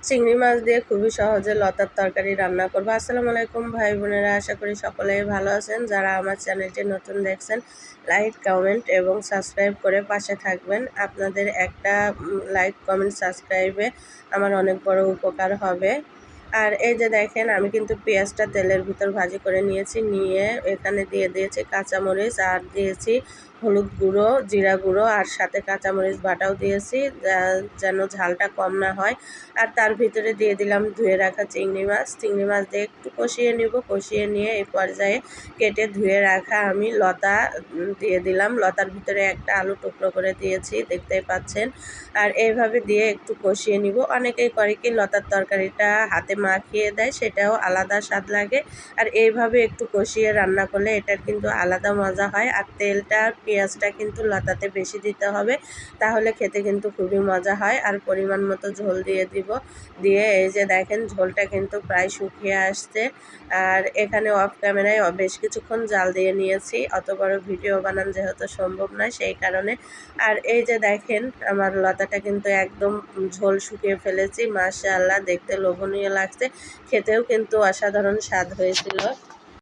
চিংড়ি মাছ দিয়ে খুবই সহজে লতার তরকারি রান্না করবো। আসসালামু আলাইকুম ভাই বোনেরা, আশা করি সকলেই ভালো আছেন। যারা আমার চ্যানেলটি নতুন দেখছেন, লাইক কমেন্ট এবং সাবস্ক্রাইব করে পাশে থাকবেন। আপনাদের একটা লাইক কমেন্ট সাবস্ক্রাইবে আমার অনেক বড় উপকার হবে। আর এই যে দেখেন, আমি কিন্তু পেঁয়াজটা তেলের ভিতর ভাজি করে নিয়ে এখানে দিয়ে দিয়েছি কাঁচামরিচ, আর দিয়েছি হলুদ গুঁড়ো, জিরা গুঁড়ো, আর সাথে কাঁচামরিচ বাটাও দিয়েছি যেন ঝালটা কম না হয়। আর তার ভিতরে দিয়ে দিলাম ধুয়ে রাখা চিংড়ি মাছ দিয়ে একটু কষিয়ে নিব। কষিয়ে নিয়ে এই পর্যায়ে কেটে ধুয়ে রাখা আমি লতা দিয়ে দিলাম। লতার ভিতরে একটা আলু টুকরো করে দিয়েছি, দেখতেই পাচ্ছেন। আর এইভাবে দিয়ে একটু কষিয়ে নিব। অনেকেই করে কি লতার তরকারিটা হাতে মাখিয়ে দেয়, সেটাও আলাদা স্বাদ লাগে। আর এইভাবে একটু কষিয়ে রান্না করলে এটার কিন্তু আলাদা মজা হয়। আর তেলটা আর পেঁয়াজটা কিন্তু লতাতে বেশি দিতে হবে, তাহলে খেতে কিন্তু খুবই মজা হয়। আর পরিমাণ মতো ঝোল দিয়ে এই যে দেখেন, ঝোলটা কিন্তু প্রায় শুকিয়ে আসছে। আর এখানে অফ ক্যামেরায় বেশ কিছুক্ষণ জাল দিয়ে নিয়েছি, অত বড় ভিডিও বানান যেহেতু সম্ভব নয়, সেই কারণে। আর এই যে দেখেন, আমার লতাটা কিন্তু একদম ঝোল শুকিয়ে ফেলেছি। মাশাআল্লাহ, দেখতে লোভনীয় লাগছে, খেতেও কিন্তু অসাধারণ স্বাদ হয়েছিল।